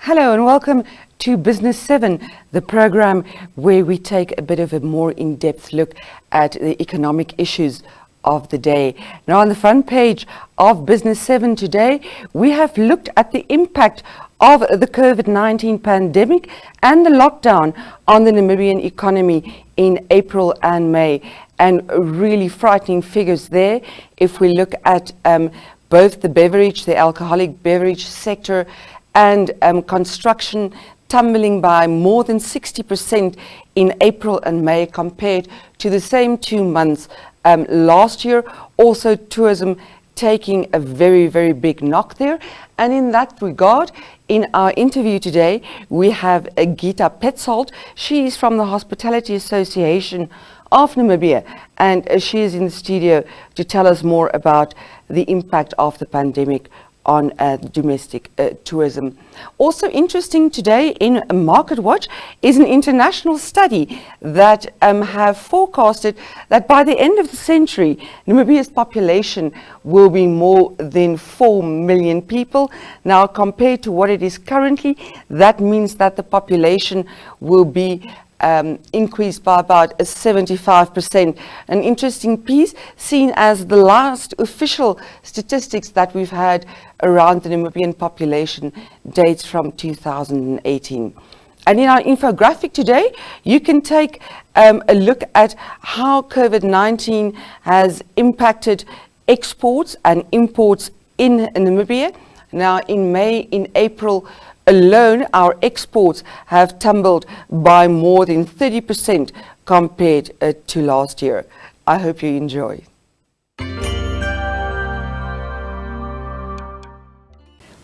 Hello and welcome to Business 7, the program where we take a bit of a more in-depth look at the economic issues of the day. Now, on the front page of Business 7 today, we have looked at the impact of the COVID-19 pandemic and the lockdown on the Namibian economy in April and May, and really frightening figures there. If we look at both the alcoholic beverage sector and construction tumbling by more than 60% in April and May compared to the same 2 months last year. Also tourism taking a very, very big knock there. And in that regard, in our interview today, we have Gitta Paetzold. She is from the Hospitality Association of Namibia, and she is in the studio to tell us more about the impact of the pandemic on domestic tourism. Also interesting today in Market Watch is an international study that have forecasted that by the end of the century, Namibia's population will be more than 4 million people. Now, compared to what it is currently, that means that the population will be increased by about 75%. An interesting piece, seen as the last official statistics that we've had around the Namibian population dates from 2018. And in our infographic today, you can take a look at how COVID-19 has impacted exports and imports in Namibia. Now, in April alone, our exports have tumbled by more than 30% compared to last year. I hope you enjoy.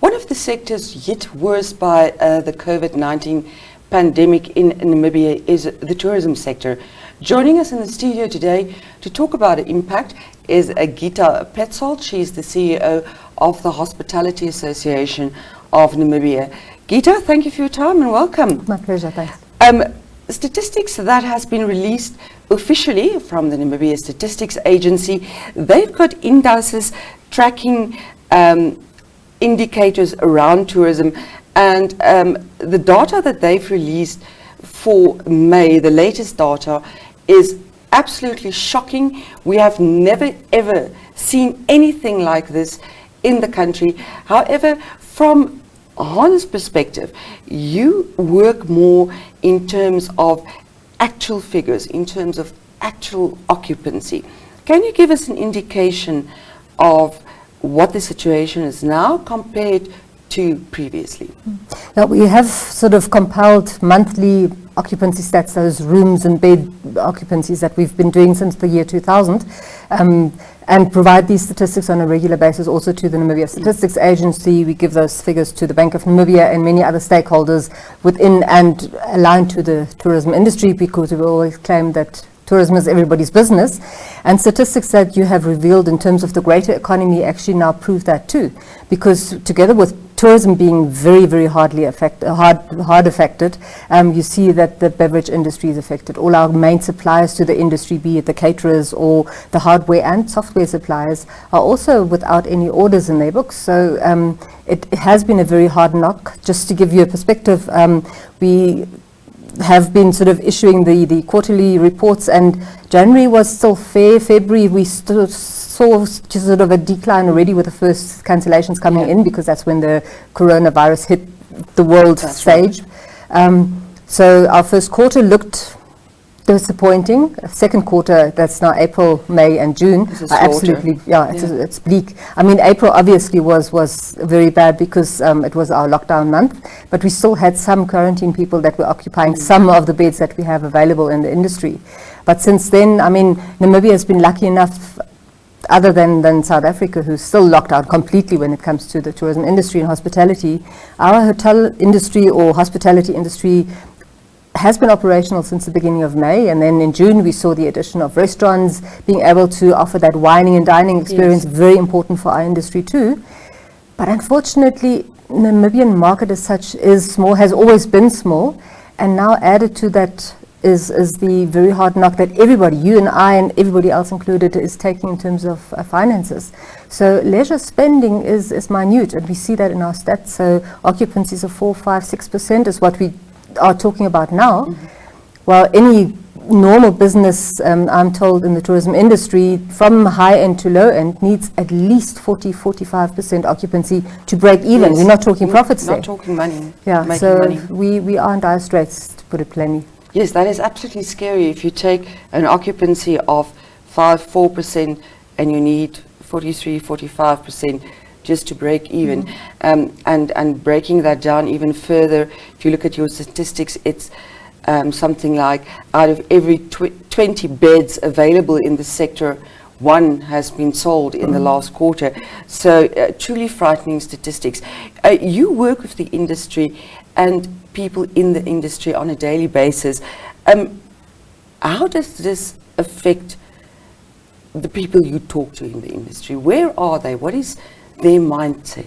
One of the sectors hit worse by the COVID-19 pandemic in Namibia is the tourism sector. Joining us in the studio today to talk about the impact is Gitta Paetzold. She is the CEO of the Hospitality Association of Namibia. Gitta, thank you for your time and welcome. My pleasure, thanks. Statistics that has been released officially from the Namibia Statistics Agency, they've got indices tracking indicators around tourism, and the data that they've released for May, the latest data, is absolutely shocking. We have never ever seen anything like this in the country. However, from Hans' perspective, you work more in terms of actual figures, in terms of actual occupancy. Can you give us an indication of what the situation is now compared to previously? Now, we have sort of compiled monthly occupancy stats, those rooms and bed occupancies that we've been doing since the year 2000, and provide these statistics on a regular basis also to the Namibia Statistics Agency. We give those figures to the Bank of Namibia and many other stakeholders within and aligned to the tourism industry, because we always claim that tourism is everybody's business, and statistics that you have revealed in terms of the greater economy actually now prove that too, because together with tourism being very, very hard affected, you see that the beverage industry is affected. All our main suppliers to the industry, be it the caterers or the hardware and software suppliers, are also without any orders in their books. So it has been a very hard knock. Just to give you a perspective, we have been sort of issuing the quarterly reports, and January was still fair. February we still saw just sort of a decline already with the first cancellations coming in, because that's when the coronavirus hit the world stage. Right. So our first quarter looked disappointing. Second quarter, that's now April, May and June, are absolutely, it's bleak. I mean, April obviously was very bad because it was our lockdown month, but we still had some quarantine people that were occupying some of the beds that we have available in the industry. But since then, I mean, Namibia has been lucky enough, other than South Africa, who's still locked out completely when it comes to the tourism industry and hospitality. Our hotel industry or hospitality industry has been operational since the beginning of May, and then in June we saw the addition of restaurants being able to offer that wining and dining experience, very important for our industry too. But unfortunately, Namibian market as such is small, has always been small, and now added to that is the very hard knock that everybody, you and I and everybody else included, is taking in terms of finances. So leisure spending is minute, and we see that in our stats. So occupancies of 4%, 5%, 6% is what we are talking about now. While any normal business, I'm told, in the tourism industry, from high end to low end, needs at least 40, 45% occupancy to break even. We're not talking profits there. Not talking money. Yeah, making so money. we are in dire straits, to put it plainly. Yes, that is absolutely scary. If you take an occupancy of 4% and you need 43, 45% just to break even, and breaking that down even further, if you look at your statistics, it's something like out of every 20 beds available in the sector, one has been sold in the last quarter. So truly frightening statistics. You work with the industry and people in the industry on a daily basis. How does this affect the people you talk to in the industry? Where are they? What is their mindset?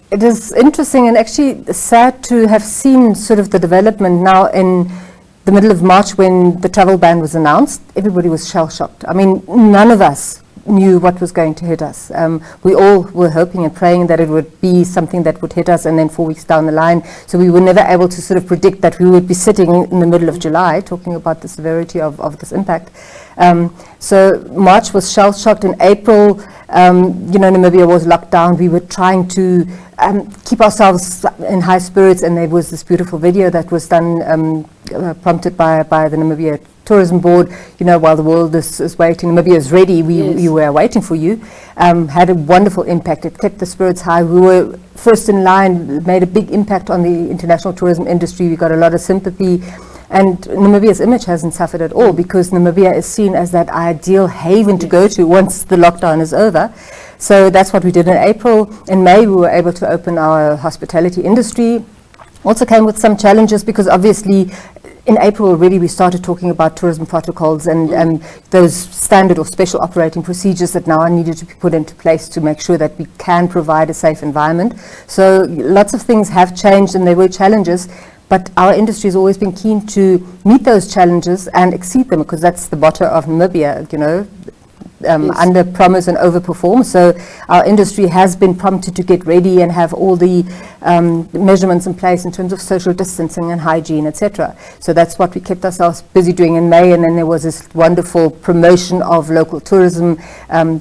It is interesting and actually sad to have seen sort of the development now in the middle of March when the travel ban was announced. Everybody was shell-shocked. I mean, none of us knew what was going to hit us. We all were hoping and praying that it would be something that would hit us, and then 4 weeks down the line. So we were never able to sort of predict that we would be sitting in the middle of July talking about the severity of this impact. So March was shell-shocked. In April, Namibia was locked down. We were trying to keep ourselves in high spirits, and there was this beautiful video that was done, prompted by the Namibia Tourism Board, while the world is waiting, Namibia is ready, we were waiting for you, had a wonderful impact. It kept the spirits high. We were first in line, made a big impact on the international tourism industry. We got a lot of sympathy. And Namibia's image hasn't suffered at all, because Namibia is seen as that ideal haven to go to once the lockdown is over. So that's what we did in April. In May, we were able to open our hospitality industry. Also came with some challenges, because obviously in April already we started talking about tourism protocols and those standard or special operating procedures that now needed to be put into place to make sure that we can provide a safe environment. So lots of things have changed, and there were challenges. But our industry has always been keen to meet those challenges and exceed them, because that's the motto of Namibia, under promise and over perform. So our industry has been prompted to get ready and have all the measurements in place in terms of social distancing and hygiene, etc. So that's what we kept ourselves busy doing in May. And then there was this wonderful promotion of local tourism.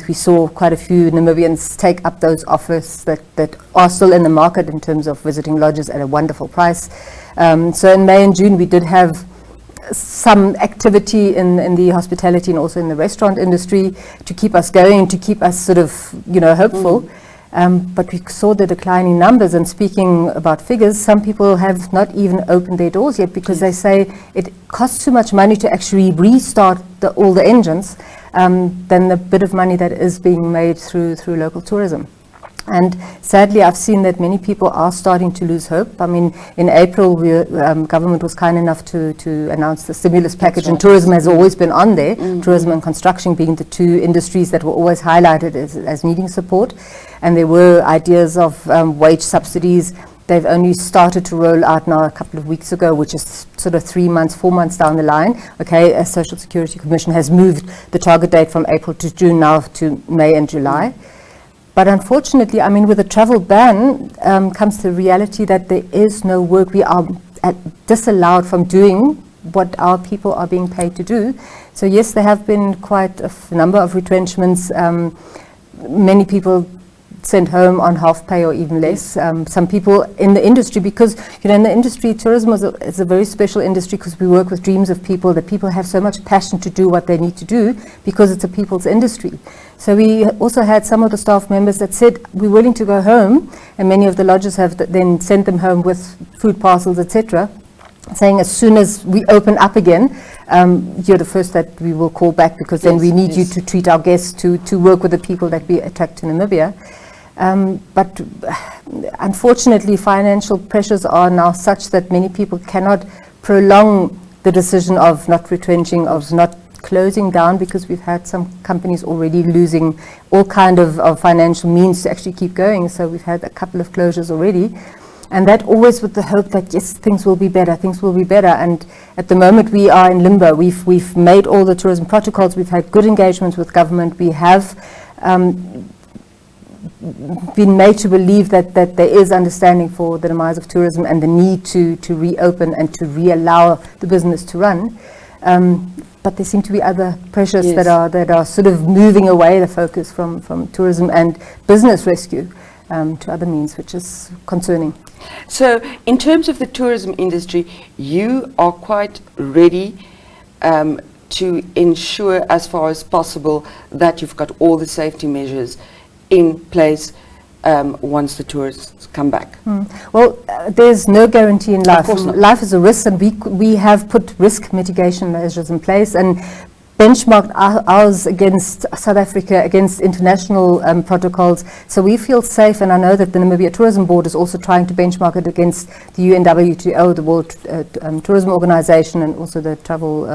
We saw quite a few Namibians take up those offers that are still in the market in terms of visiting lodges at a wonderful price. So in May and June we did have some activity in the hospitality and also in the restaurant industry to keep us going and to keep us sort of hopeful. But we saw the declining numbers, and speaking about figures, some people have not even opened their doors yet, because they say it costs too much money to actually restart all the engines than the bit of money that is being made through local tourism. And sadly, I've seen that many people are starting to lose hope. I mean, in April, government was kind enough to announce the stimulus package, and tourism has always been on there, tourism and construction being the two industries that were always highlighted as needing support. And there were ideas of wage subsidies. They've only started to roll out now a couple of weeks ago, which is sort of 3 months, 4 months down the line. Okay, a Social Security Commission has moved the target date from April to June now to May and July. But unfortunately, I mean, with the travel ban comes the reality that there is no work. We are disallowed from doing what our people are being paid to do. So yes, there have been quite a number of retrenchments. Many people sent home on half pay or even less. Some people in the industry, because in the industry, tourism is a very special industry, because we work with dreams of people, that people have so much passion to do what they need to do, because it's a people's industry. So we also had some of the staff members that said, we're willing to go home, and many of the lodges have then sent them home with food parcels, etc., saying as soon as we open up again, you're the first that we will call back, because then we need you to treat our guests, to work with the people that we attract to Namibia. But unfortunately, financial pressures are now such that many people cannot prolong the decision of not retrenching, of not closing down, because we've had some companies already losing all kind of financial means to actually keep going. So we've had a couple of closures already. And that always with the hope that, yes, things will be better. And at the moment we are in limbo. We've made all the tourism protocols. We've had good engagements with government. We have been made to believe that there is understanding for the demise of tourism and the need to reopen and to reallow the business to run. But there seem to be other pressures that are sort of moving away the focus from tourism and business rescue to other means, which is concerning. So in terms of the tourism industry, you are quite ready to ensure as far as possible that you've got all the safety measures in place once the tourists come back. Well, there's no guarantee in life. Of course not. Life is a risk, and we have put risk mitigation measures in place and benchmarked ours against South Africa, against international protocols. So we feel safe, and I know that the Namibia Tourism Board is also trying to benchmark it against the UNWTO, the World Tourism Organization, and also the Travel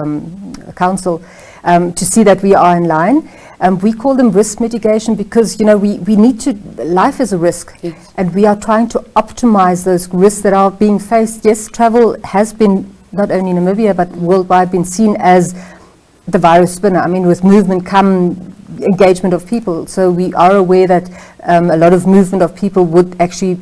Council, to see that we are in line. We call them risk mitigation because, we need to, life is a risk, and we are trying to optimize those risks that are being faced. Yes, travel has been, not only in Namibia, but worldwide, been seen as the virus spinner. I mean, with movement come engagement of people. So we are aware that a lot of movement of people would actually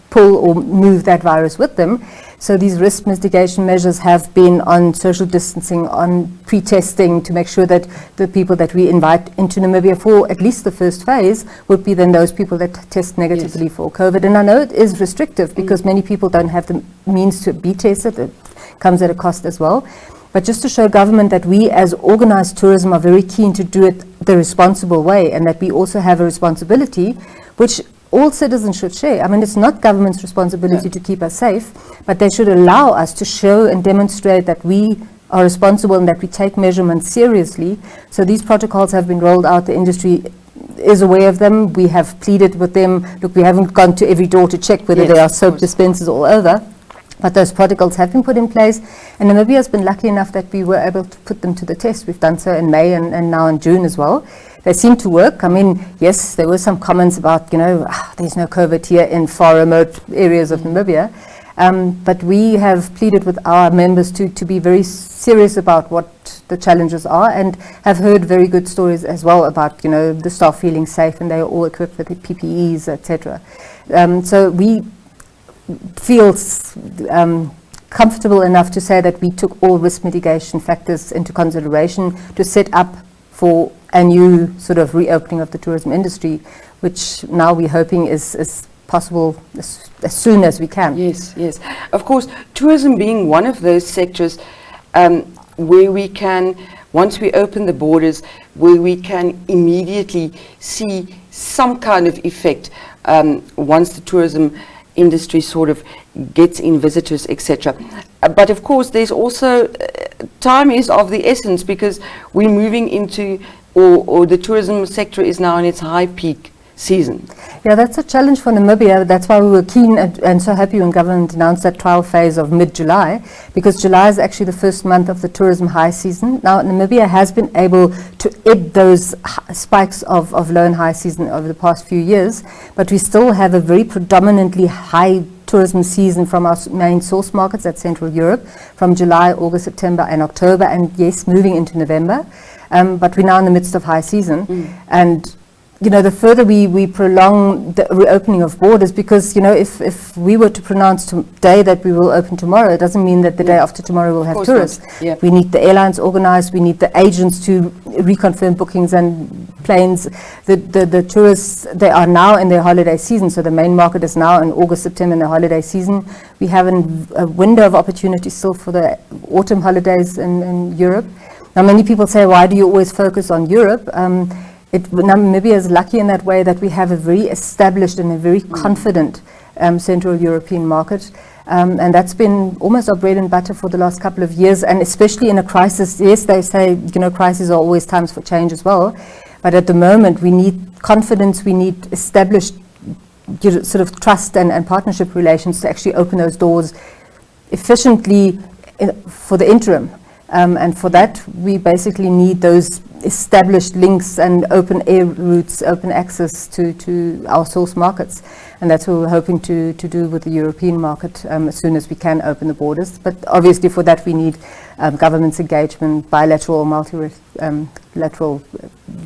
pull or move that virus with them. So these risk mitigation measures have been on social distancing, on pre-testing, to make sure that the people that we invite into Namibia for at least the first phase would be then those people that test negatively for COVID. And I know it is restrictive because many people don't have the means to be tested. It comes at a cost as well. But just to show government that we as organized tourism are very keen to do it the responsible way, and that we also have a responsibility which all citizens should share. I mean, it's not government's responsibility to keep us safe, but they should allow us to show and demonstrate that we are responsible and that we take measurements seriously. So these protocols have been rolled out. The industry is aware of them. We have pleaded with them. Look, we haven't gone to every door to check whether there are soap dispensers all over. But those protocols have been put in place, and Namibia has been lucky enough that we were able to put them to the test. We've done so in May and now in June as well. They seem to work. I mean, yes, there were some comments about, there's no COVID here in far remote areas of Namibia. But we have pleaded with our members to be very serious about what the challenges are, and have heard very good stories as well about, the staff feeling safe and they are all equipped with the PPEs, etc. So we feel comfortable enough to say that we took all risk mitigation factors into consideration to set up for a new sort of reopening of the tourism industry, which now we're hoping is possible as soon as we can. Yes. Of course, tourism being one of those sectors where we can, once we open the borders, where we can immediately see some kind of effect once the tourism industry sort of gets in visitors, etc. But of course, there's also time is of the essence, because we're moving into, or the tourism sector is now in its high peak season. Yeah, that's a challenge for Namibia. That's why we were keen and so happy when government announced that trial phase of mid-July, because July is actually the first month of the tourism high season. Now, Namibia has been able to ebb those spikes of low and high season over the past few years, but we still have a very predominantly high tourism season from our main source markets at Central Europe, from July, August, September and October, and yes, moving into November. But we're now in the midst of high season. And the further we prolong the reopening of borders, because, if we were to pronounce today that we will open tomorrow, it doesn't mean that the day after tomorrow we'll have tourists. We need the airlines organized, we need the agents to reconfirm bookings and planes. The tourists, they are now in their holiday season, so the main market is now in August, September in the holiday season. We have a window of opportunity still for the autumn holidays in Europe. Now, many people say, why do you always focus on Europe? Namibia is lucky in that way that we have a very established and a very confident Central European market, and that's been almost our bread and butter for the last couple of years, and especially in a crisis. Yes, they say crises are always times for change as well, but at the moment we need confidence, we need established sort of trust and partnership relations to actually open those doors efficiently for the interim. And for that, we basically need those established links and open air routes, open access to our source markets. And that's what we're hoping to do with the European market as soon as we can open the borders. But obviously for that we need government's engagement, bilateral or multilateral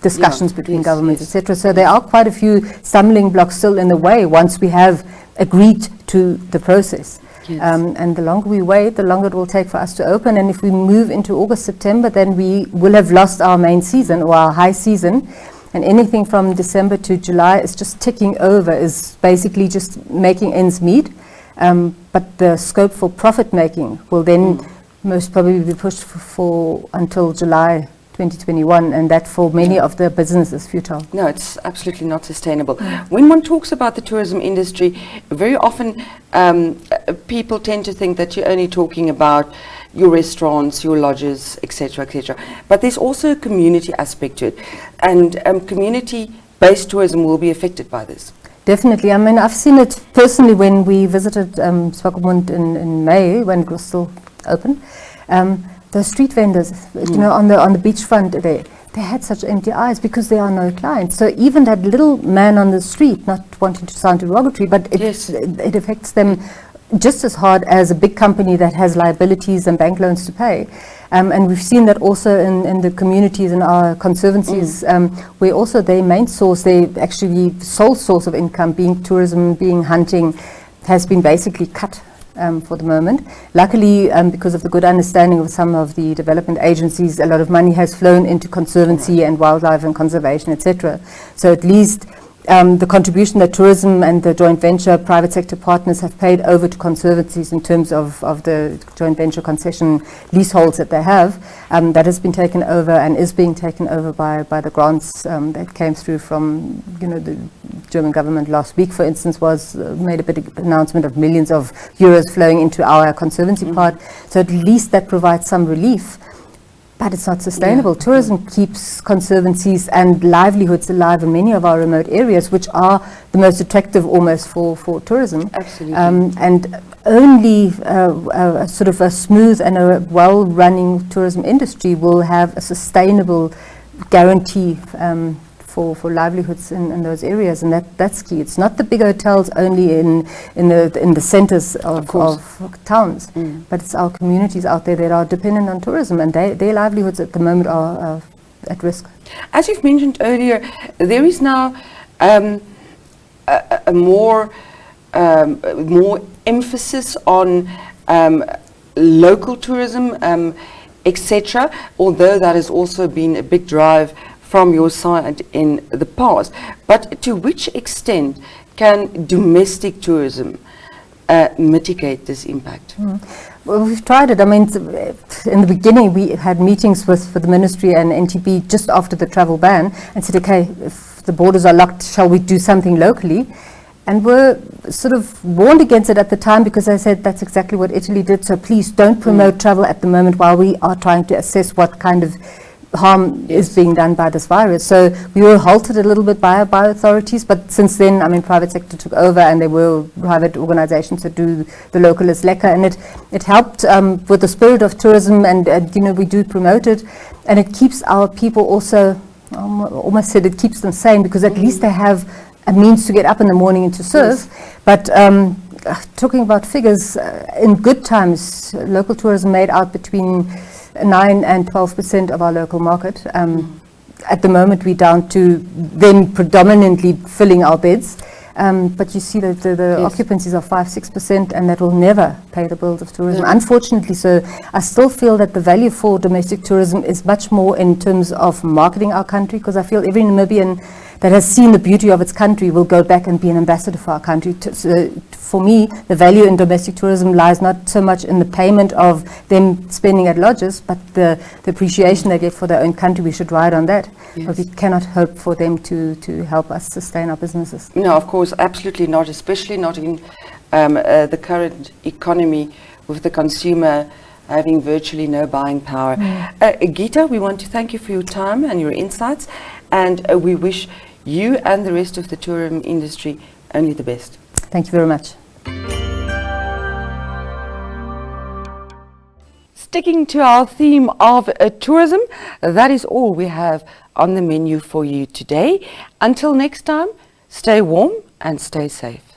discussions between governments, etc. So there are quite a few stumbling blocks still in the way once we have agreed to the process. And the longer we wait, the longer it will take for us to open. And if we move into August, September, then we will have lost our main season or our high season. And anything from December to July is just ticking over, is basically just making ends meet. But the scope for profit making will then most probably be pushed for until July 2021, and that for many of the businesses futile. No, it's absolutely not sustainable. When one talks about the tourism industry, very often people tend to think that you're only talking about your restaurants, your lodges, etc., etc. But there's also a community aspect to it, and community-based tourism will be affected by this. Definitely. I mean, I've seen it personally when we visited Swakopmund in May, when it was still open. The street vendors, you know, on the beachfront, they had such empty eyes because there are no clients. So even that little man on the street, not wanting to sound derogatory, but it affects them just as hard as a big company that has liabilities and bank loans to pay. And we've seen that also in the communities in our conservancies, where also their main source, their actually sole source of income, being tourism, being hunting, has been basically cut. For the moment. Luckily, because of the good understanding of some of the development agencies, a lot of money has flown into conservancy and wildlife and conservation, etc. So at least the contribution that tourism and the joint venture private sector partners have paid over to conservancies in terms of the joint venture concession leaseholds that they have, that has been taken over and is being taken over by the grants that came through from, you know, the German government last week, for instance, was made a big announcement of millions of euros flowing into our conservancy part. So at least that provides some relief. But it's not sustainable. Tourism keeps conservancies and livelihoods alive in many of our remote areas, which are the most attractive almost for tourism. Absolutely. And only a sort of a smooth and a well-running tourism industry will have a sustainable guarantee for livelihoods in those areas, and that's key. It's not the big hotels only in the centres of towns, but it's our communities out there that are dependent on tourism, and their livelihoods at the moment are at risk. As you've mentioned earlier, there is now a more emphasis on local tourism, etc. Although that has also been a big drive from your side in the past. But to which extent can domestic tourism mitigate this impact? Well, we've tried it. I mean, in the beginning we had meetings with the ministry and NTB just after the travel ban and said, okay, if the borders are locked, shall we do something locally? And were sort of warned against it at the time because I said that's exactly what Italy did, so please don't promote travel at the moment while we are trying to assess what kind of harm is being done by this virus. So we were halted a little bit by authorities, but since then, I mean, private sector took over and there were private organizations that do the localist lekker, and it helped with the spirit of tourism, and you know, we do promote it, and it keeps our people also, almost said it keeps them sane, because at least they have a means to get up in the morning and to serve. But talking about figures, in good times, local tourism made out between 9 and 12% of our local market. At the moment, we're down to them predominantly filling our beds. But you see that the occupancies are 5-6%, and that will never pay the bills of tourism, unfortunately. So I still feel that the value for domestic tourism is much more in terms of marketing our country, because I feel every Namibian that has seen the beauty of its country will go back and be an ambassador for our country. So for me, the value in domestic tourism lies not so much in the payment of them spending at lodges, but the appreciation they get for their own country. We should ride on that. But we cannot hope for them to help us sustain our businesses. No, of course, absolutely not, especially not in the current economy with the consumer having virtually no buying power. Gitta, we want to thank you for your time and your insights, and we wish you and the rest of the tourism industry only the best. Thank you very much. Sticking to our theme of tourism, that is all we have on the menu for you today. Until next time, stay warm and stay safe.